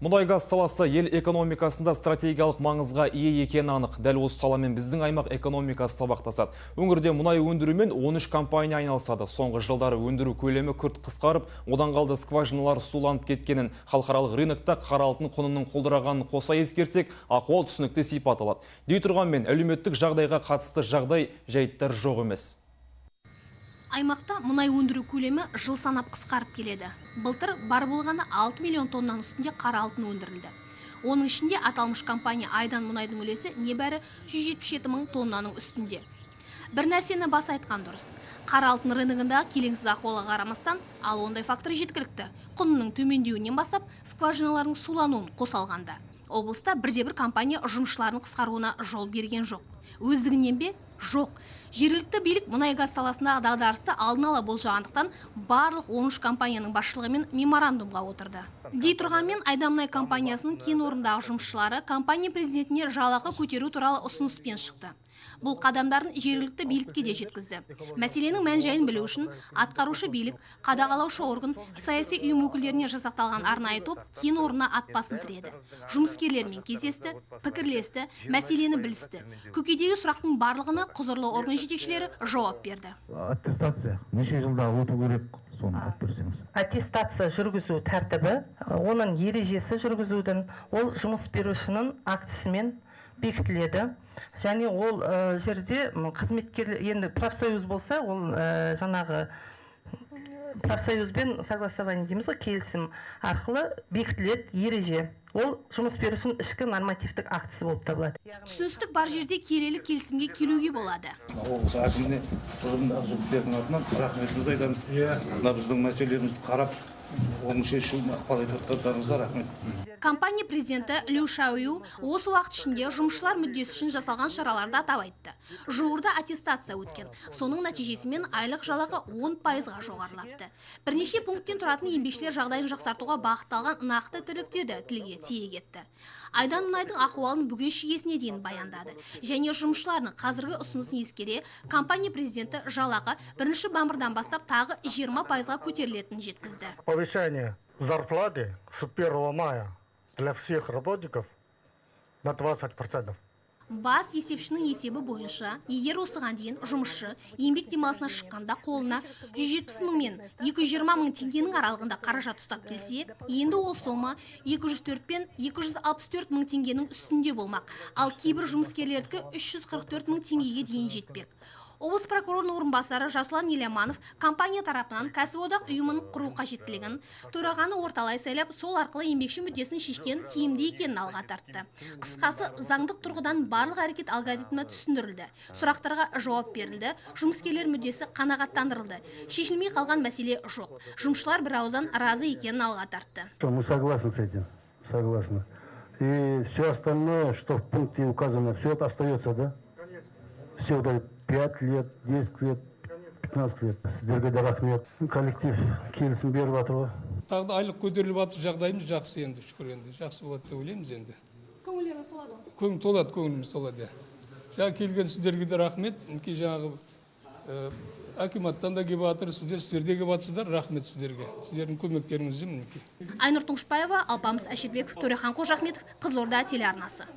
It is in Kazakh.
Мұнай-газ саласы ел экономикасында стратегиялық маңызға ие екені анық. Дәл осы саламен біздің аймақ экономикасы сабақтасады. Өңірде мұнай өндірумен 13 компания айналысады. Соңғы жылдары өндіру көлемі күрт қысқарып, одан қалды скважиналар суланып кеткенін, халықаралық рынокта қара алтын құнының құлдырағанын қоса ескерсек, ахуал түсінікті сипат алады. Дей тұрғанмен әлеуметтік жағдайға қатысты жағдай жайттар жоқ емес. Аймақта мұнай өндіру көлемі жыл санап қысқарып келеді. Былтыр бар болғаны 6 миллион тоннаның үстінде қара алтын өндірілді. Оның ішінде аталмыш компания айдан мұнайдың үлесі небәрі 177 мың тоннаның үстінде. Бір нәрсені баса айтқан дұрыс. Қара алтын рыногында келеңсіз ахуалға қарамастан, ал ондай фактор жеткілікті. Құнының төмендеуінен бастап, скважиналардың сулануын қоса алғанда. Облыста бірде-бір компания жұмысшыларының қысқаруына жол берген жоқ. Өздігінен бе? Жоқ. Жергілікті билік мұнай-газ саласындағы дағдарысты алдын ала болжағандықтан барлық 13 компанияның басшылығымен меморандумға отырды. Дей тұрғанмен Айдамұнай компаниясының кен орнындағы жұмысшылары компания президентіне жалақы көтеру туралы ұсыныспен шықты. Бұл қадамдарын жергілікті билікке де жеткізді. Мәселенің мән-жайын білу үшін атқарушы билік, қадағалаушы орган, саяси ұйым өкілдеріне жасақталған арнайы топ кен орнына ат басын тіреді. Жұмыскерлермен кездесті, пікірлесті, мәселені білісті. Көкейдегі сұрақтың барлығына құзырлы орган жетекшілері жауап берді. Аттестация неше жылда өту керек, соны айтып берсеңіз. Аттестация жүргізу тәртібі, оның ережесі жүргізудің, ол жұмыс берушінің актісімен бекітіледі. Және ол жерде қызметкер, енді профсоюз болса, ол жаңағы профсоюзбен согласование дейміз ғой, келісім арқылы бекітіледі ереже. Ол жұмыс берушінің ішкі нормативтік актісі болып табылады. Түсіністік бар жерде келелі келісімге келуге болады. Облыс әкіміне тұрғындағы жұмысшылардың атынан рахметімізді айтамыз. Мына біздің мәселелерімізді қарап, оның шешілуіне ықпал етіп отырғандарыңызға рахмет. Компания президенті Лю Шаою осы уақыт ішінде жұмысшылар мүддесі үшін жасалған шараларды атап айтты. Жуырда аттестация өткен. Соның нәтижесімен айлық жалақы 10%-ға жоғарылапты. Бірнеше пункттен тұратын еңбекшілер жағдайын жақсартуға бағытталған нақты тіректерді тілге тиек етті. Айдан мұнайдың ахуалын бүге шегесіне дейін баяндады. Және жұмысшылардың қазіргі ұсынысын ескере, компания президенті жалақы 1 мамырдан бастап тағы 20%-ға көтерілетінін жеткізді. Повышение зарплаты с 1 мая для всех работников на 20%. Бас есепшінің есебі бойынша, егер осыған дейін жұмысшы еңбек демалысына шыққанда қолына 170 мың мен 220 мың теңгенің аралығында қаражат ұстап келсе, енді ол сома 204 пен 264 мың теңгенің үстінде болмақ, ал кейбір жұмыскерлердікі 344 мың теңгеге дейін жетпек. Облыс прокурорының орынбасары Жасұлан Еламанов компания тарапынан кәсіподақ ұйымын құру қажеттілігін, төрағаны орталай сайлап, сол арқылы еңбекші мүддесін шешкен тиімді екенін алға тартты. Қысқасы, заңдық тұрғыдан барлық әрекет алгоритмі түсіндірілді. Сұрақтарға жауап берілді, жұмыскерлер мүддесі қанағаттандырылды. Шешілмей қалған мәселе жоқ. Жұмысшылар бір ауыздан разы екенін алға тартты. Мы согласны с этим, согласны. И все остальное, что в пункте указано, все это остается, да? Все вот 5 лет, 10 лет, 15 лет. Сіздерге де рахмет. Коллектив келісім беріп жатыр ғой. Тағы да айлық көтеріліп жатыр, жағдайымыз жақсы енді, шүкір енді. Жақсы болады деп ойлаймыз енді. Көңілдеріңіз толады ма? Көңіліміз толады. Жаңа келген сіздерге де рахмет. Жаңағы акиматтан да келіп жатыр, сіздер де келіп жатсыздар, рахмет сіздерге. Сіздердің көмектеріңіз мінекей. Айнұр Тұңшбаева, Алпамыс Әшірбеков, Төрехан Қожахметов, Қызылорда телеарнасы.